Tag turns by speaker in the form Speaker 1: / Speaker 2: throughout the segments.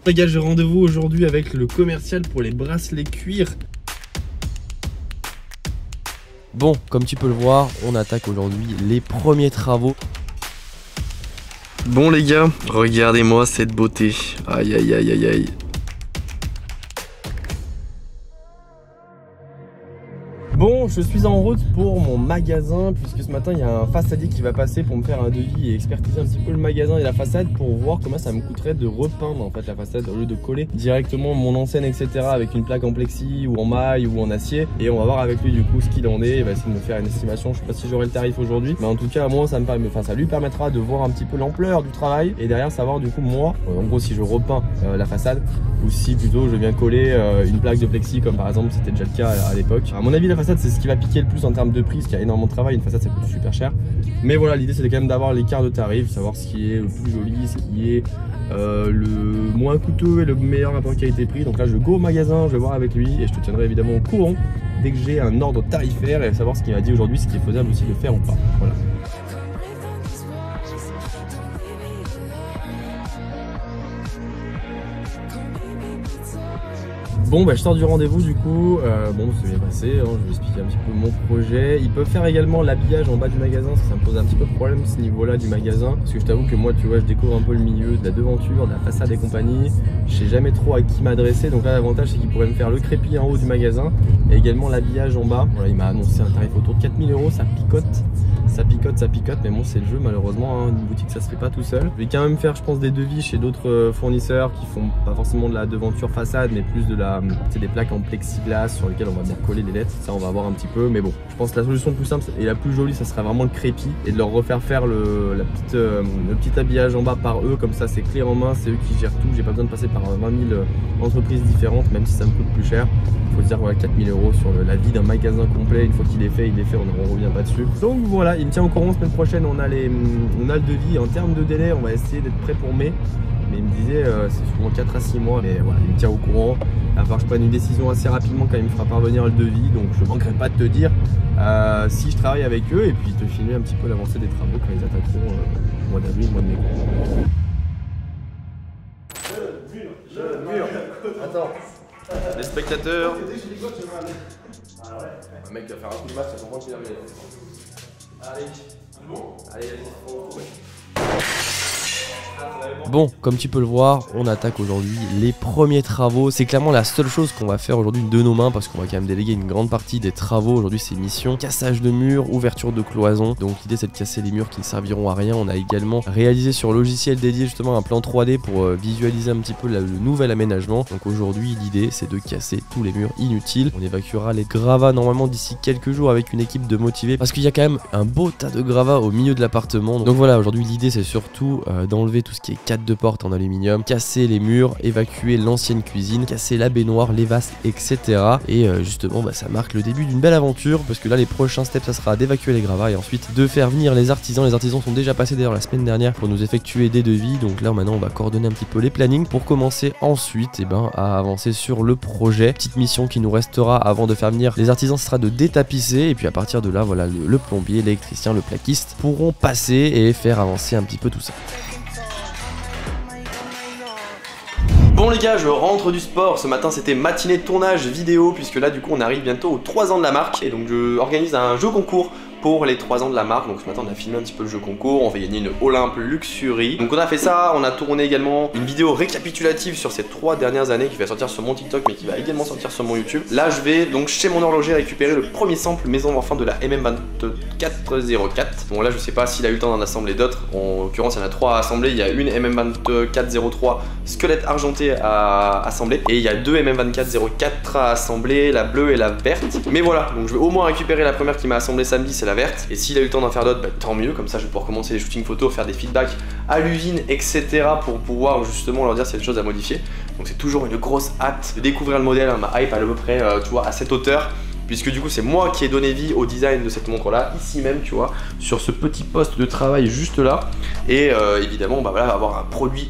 Speaker 1: Les gars, j'ai rendez-vous aujourd'hui avec le commercial pour les bracelets cuir.
Speaker 2: Bon, comme tu peux le voir, on attaque aujourd'hui les premiers travaux.
Speaker 1: Bon les gars, regardez-moi cette beauté. Aïe aïe aïe aïe aïe. Bon, je suis en route pour mon magasin puisque ce matin il y a un façadier qui va passer pour me faire un devis et expertiser un petit peu le magasin et la façade pour voir comment ça me coûterait de repeindre en fait la façade au lieu de coller directement mon enseigne etc avec une plaque en plexi ou en maille ou en acier. Et on va voir avec lui du coup ce qu'il en est. Il va essayer de me faire une estimation. Je sais pas si j'aurai le tarif aujourd'hui, mais en tout cas moi ça lui permettra de voir un petit peu l'ampleur du travail et derrière savoir du coup moi en gros si je repeins la façade ou si plutôt je viens coller une plaque de plexi comme par exemple c'était déjà le cas à l'époque. À mon avis la façade c'est ce qui va piquer le plus en termes de prix, parce qu'il y a énormément de travail, une façade ça coûte super cher. Mais voilà, l'idée c'était quand même d'avoir l'écart de tarifs, savoir ce qui est le plus joli, ce qui est le moins coûteux et le meilleur rapport qualité-prix. Donc là je go au magasin, je vais voir avec lui et je te tiendrai évidemment au courant dès que j'ai un ordre tarifaire et savoir ce qu'il m'a dit aujourd'hui, ce qui est faisable aussi de faire ou pas. Voilà. Bon bah je sors du rendez-vous du coup, bon ça s'est bien passé, hein, je vais expliquer un petit peu mon projet. Ils peuvent faire également l'habillage en bas du magasin, ça me pose un petit peu de problème ce niveau là du magasin. Parce que je t'avoue que moi tu vois je découvre un peu le milieu de la devanture, de la façade et compagnie. Je sais jamais trop à qui m'adresser, donc là l'avantage c'est qu'ils pourraient me faire le crépi en haut du magasin et également l'habillage en bas. Voilà, il m'a annoncé un tarif autour de 4000 €, ça picote. Ça picote, mais bon c'est le jeu malheureusement, hein. Une boutique ça se fait pas tout seul. Je vais quand même faire je pense des devis chez d'autres fournisseurs qui font pas forcément de la devanture façade mais plus de la, des plaques en plexiglas sur lesquelles on va bien coller les lettres. Ça on va voir un petit peu, mais bon je pense que la solution plus simple et la plus jolie ça serait vraiment le crépi et de leur refaire faire le petit habillage en bas par eux, comme ça c'est clé en main, c'est eux qui gèrent tout, j'ai pas besoin de passer par 20 000 entreprises différentes même si ça me coûte plus cher. Faut se dire voilà 4000 € sur la vie d'un magasin complet, une fois qu'il est fait, on revient pas dessus. Donc voilà, il me tient au courant, semaine prochaine on a le devis. En termes de délai on va essayer d'être prêt pour mai, mais il me disait c'est souvent 4 à 6 mois, mais voilà il me tient au courant. Il va falloir que je prenne une décision assez rapidement quand il me fera parvenir le devis, donc je ne manquerai pas de te dire si je travaille avec eux et puis te filmer un petit peu l'avancée des travaux quand ils attaqueront au mois d'avril, mois de mai. Le mur. Attends. Les spectateurs. Le mec va faire un coup de match, ça comprend qu'il a arrivé. Allez,
Speaker 2: Bon, comme tu peux le voir, on attaque aujourd'hui les premiers travaux. C'est clairement la seule chose qu'on va faire aujourd'hui de nos mains parce qu'on va quand même déléguer une grande partie des travaux. Aujourd'hui c'est mission cassage de murs, ouverture de cloisons. Donc l'idée c'est de casser les murs qui ne serviront à rien. On a également réalisé sur logiciel dédié justement un plan 3D pour visualiser un petit peu le nouvel aménagement. Donc aujourd'hui l'idée c'est de casser tous les murs inutiles. On évacuera les gravats normalement d'ici quelques jours avec une équipe de motivés parce qu'il y a quand même un beau tas de gravats au milieu de l'appartement. Donc voilà, aujourd'hui l'idée c'est surtout d'enlever tout ce qui est cadre de porte en aluminium, casser les murs, évacuer l'ancienne cuisine, casser la baignoire, les vases, etc. Et justement ça marque le début d'une belle aventure parce que là les prochains steps ça sera d'évacuer les gravats et ensuite de faire venir les artisans. Les artisans sont déjà passés d'ailleurs la semaine dernière pour nous effectuer des devis, donc là maintenant on va coordonner un petit peu les plannings pour commencer ensuite à avancer sur le projet. Petite mission qui nous restera avant de faire venir les artisans, ce sera de détapisser et puis à partir de là voilà le plombier, l'électricien, le plaquiste pourront passer et faire avancer un petit peu tout ça.
Speaker 1: Bon les gars, je rentre du sport. Ce matin c'était matinée de tournage vidéo puisque là du coup on arrive bientôt aux 3 ans de la marque et donc je organise un jeu concours pour les 3 ans de la marque. Donc ce matin on a filmé un petit peu le jeu concours, on fait gagner une Olympe Luxury. Donc on a fait ça, on a tourné également une vidéo récapitulative sur ces 3 dernières années qui va sortir sur mon TikTok mais qui va également sortir sur mon YouTube. Là je vais donc chez mon horloger récupérer le premier sample maison d'enfant de la MM2404. Bon là je sais pas s'il a eu le temps d'en assembler d'autres, en l'occurrence il y en a 3 à assembler. Il y a une MM2403 squelette argenté à assembler et il y a 2 MM2404 à assembler, la bleue et la verte. Mais voilà, donc je vais au moins récupérer la première qui m'a assemblé samedi, c'est la verte. Et s'il a eu le temps d'en faire d'autres, bah, tant mieux, comme ça je vais pouvoir commencer les shootings photos, faire des feedbacks à l'usine, etc. pour pouvoir justement leur dire s'il y a des choses à modifier. Donc c'est toujours une grosse hâte de découvrir le modèle, hein. Ma hype à peu près, tu vois, à cette hauteur. Puisque du coup c'est moi qui ai donné vie au design de cette montre là, ici même tu vois, sur ce petit poste de travail juste là. Et évidemment bah voilà, avoir un produit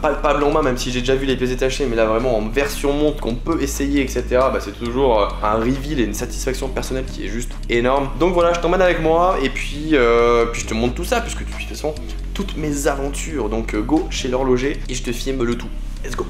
Speaker 1: palpable en main, même si j'ai déjà vu les pièces détachées, mais là vraiment en version montre qu'on peut essayer, etc. Bah, c'est toujours un reveal et une satisfaction personnelle qui est juste énorme. Donc voilà, je t'emmène avec moi et puis je te montre tout ça, puisque de toute façon, toutes mes aventures. Donc go chez l'horloger et je te filme le tout. Let's go.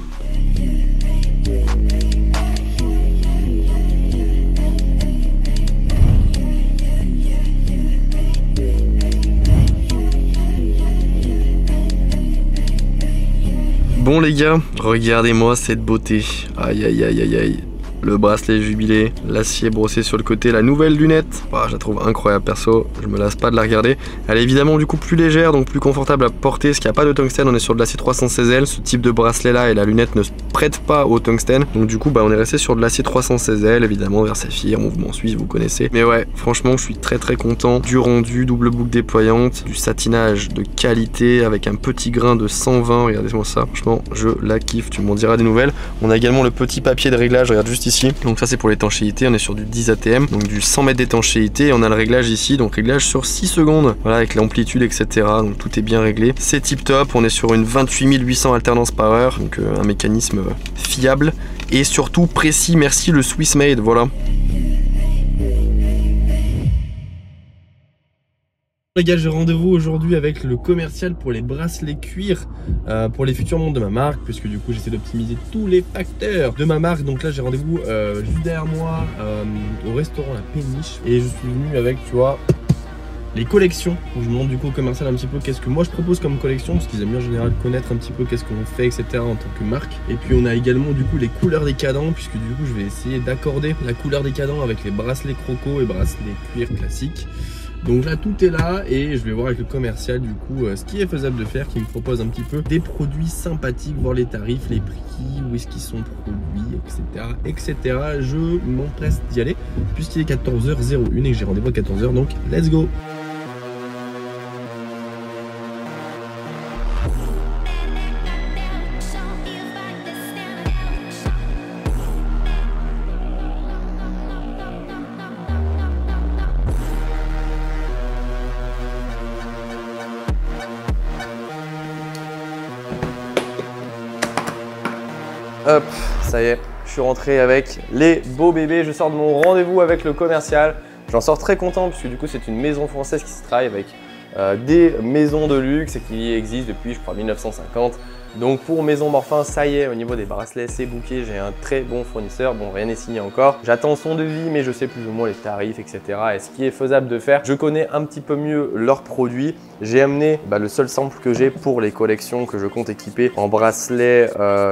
Speaker 1: Bon les gars, regardez-moi cette beauté. Aïe aïe aïe aïe aïe. Le bracelet jubilé, l'acier brossé sur le côté, la nouvelle lunette. Je la trouve incroyable perso, je me lasse pas de la regarder. Elle est évidemment du coup plus légère, donc plus confortable à porter, parce qu'il n'y a pas de tungstène, on est sur de l'acier 316L. Ce type de bracelet là et la lunette ne se prête pas au tungstène. Donc du coup on est resté sur de l'acier 316L, évidemment vers saphir, mouvement suisse, vous connaissez. Mais ouais, franchement je suis très content du rendu, double boucle déployante, du satinage de qualité avec un petit grain de 120, regardez-moi ça. Franchement je la kiffe, tu m'en diras des nouvelles. On a également le petit papier de réglage, regarde juste ici. Donc ça c'est pour l'étanchéité, on est sur du 10 ATM, donc du 100 mètres d'étanchéité, et on a le réglage ici, donc réglage sur 6 secondes, voilà, avec l'amplitude etc, donc tout est bien réglé, c'est tip top, on est sur une 28 800 alternance power, donc un mécanisme fiable, et surtout précis, merci le Swiss made, voilà. Les gars, j'ai rendez-vous aujourd'hui avec le commercial pour les bracelets cuir pour les futures montres de ma marque, puisque du coup j'essaie d'optimiser tous les facteurs de ma marque. Donc là j'ai rendez-vous juste derrière moi au restaurant La Péniche, et je suis venu avec, tu vois, les collections. Je montre du coup au commercial un petit peu qu'est-ce que moi je propose comme collection, parce qu'ils aiment bien en général connaître un petit peu qu'est-ce qu'on fait etc en tant que marque. Et puis on a également du coup les couleurs des cadrans, puisque du coup je vais essayer d'accorder la couleur des cadrans avec les bracelets croco et bracelets cuir classiques. Donc là tout est là, et je vais voir avec le commercial du coup ce qui est faisable de faire, qui me propose un petit peu des produits sympathiques, voir les tarifs, les prix, où est-ce qu'ils sont produits, etc. Je m'empresse d'y aller puisqu'il est 14h01 et que j'ai rendez-vous à 14h, donc let's go.
Speaker 2: Hop, ça y est, je suis rentré avec les beaux bébés. Je sors de mon rendez-vous avec le commercial. J'en sors très content puisque du coup c'est une maison française qui se travaille avec des maisons de luxe et qui existe depuis je crois 1950. Donc pour Maison Morphin, ça y est, au niveau des bracelets, c'est booké. J'ai un très bon fournisseur. Bon, rien n'est signé encore. J'attends son devis, mais je sais plus ou moins les tarifs, etc. et ce qui est faisable de faire. Je connais un petit peu mieux leurs produits. J'ai amené le seul sample que j'ai pour les collections que je compte équiper en bracelet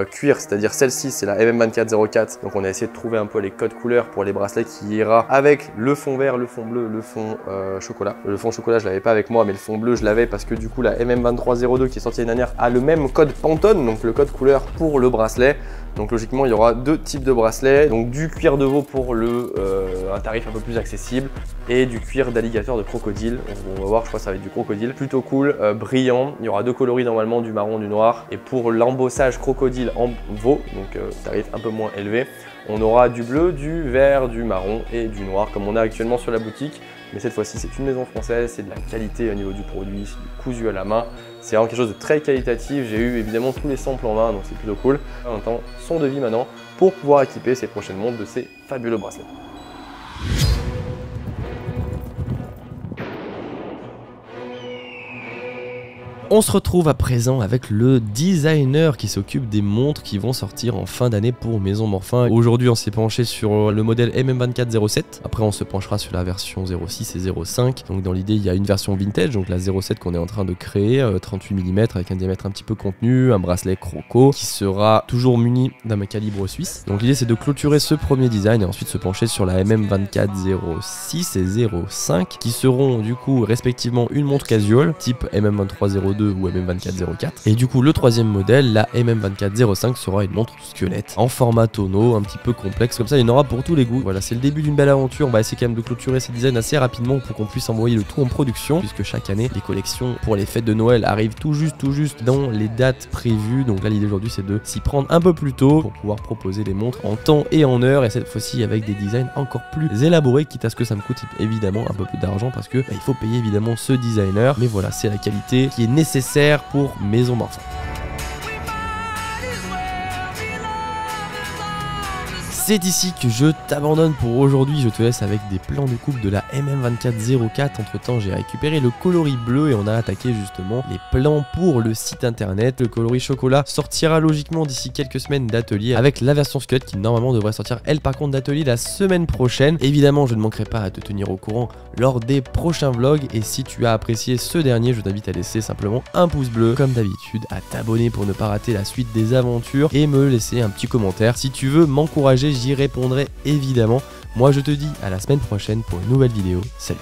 Speaker 2: cuir, c'est-à-dire celle-ci, c'est la MM2404. Donc on a essayé de trouver un peu les codes couleurs pour les bracelets qui ira avec le fond vert, le fond bleu, le fond chocolat. Le fond chocolat, je l'avais pas avec moi, mais le fond bleu, je l'avais parce que du coup la MM2302 qui est sortie l'année dernière a le même code Pantone, donc le code couleur pour le bracelet. Donc logiquement il y aura deux types de bracelets, donc du cuir de veau pour un tarif un peu plus accessible et du cuir d'alligator de crocodile. On va voir, je crois que ça va être du crocodile, plutôt cool, brillant. Il y aura deux coloris normalement, du marron, du noir, et pour l'embossage crocodile en veau, donc tarif un peu moins élevé, on aura du bleu, du vert, du marron et du noir comme on a actuellement sur la boutique. Mais cette fois-ci c'est une maison française, c'est de la qualité au niveau du produit, c'est du cousu à la main. C'est vraiment quelque chose de très qualitatif. J'ai eu évidemment tous les samples en main, donc c'est plutôt cool. On attend son devis maintenant pour pouvoir équiper ces prochaines montres de ces fabuleux bracelets. On se retrouve à présent avec le designer qui s'occupe des montres qui vont sortir en fin d'année pour Maison Morphin. Aujourd'hui on s'est penché sur le modèle MM2407, après on se penchera sur la version 06 et 05. Donc dans l'idée il y a une version vintage, donc la 07 qu'on est en train de créer, 38 mm avec un diamètre un petit peu contenu, un bracelet croco qui sera toujours muni d'un calibre suisse. Donc l'idée c'est de clôturer ce premier design et ensuite se pencher sur la MM2406 et 05 qui seront du coup respectivement une montre casual type MM2302 ou MM2404, et du coup le troisième modèle, la MM2405, sera une montre squelette en format tonneau un petit peu complexe, comme ça il y en aura pour tous les goûts. Voilà, c'est le début d'une belle aventure. On va essayer quand même de clôturer ces designs assez rapidement pour qu'on puisse envoyer le tout en production, puisque chaque année les collections pour les fêtes de Noël arrivent tout juste dans les dates prévues. Donc là l'idée aujourd'hui c'est de s'y prendre un peu plus tôt pour pouvoir proposer des montres en temps et en heure, et cette fois-ci avec des designs encore plus élaborés, quitte à ce que ça me coûte évidemment un peu plus d'argent parce que il faut payer évidemment ce designer, mais voilà, c'est la qualité qui est nécessaire pour Maison Morphin. C'est ici que je t'abandonne pour aujourd'hui, je te laisse avec des plans de coupe de la MM2404. Entre temps j'ai récupéré le coloris bleu et on a attaqué justement les plans pour le site internet. Le coloris chocolat sortira logiquement d'ici quelques semaines d'atelier avec la version Scud qui normalement devrait sortir elle par contre d'atelier la semaine prochaine. Évidemment je ne manquerai pas à te tenir au courant lors des prochains vlogs et si tu as apprécié ce dernier je t'invite à laisser simplement un pouce bleu comme d'habitude, à t'abonner pour ne pas rater la suite des aventures et me laisser un petit commentaire. Si tu veux m'encourager j'y répondrai évidemment. Moi je te dis à la semaine prochaine pour une nouvelle vidéo. Salut.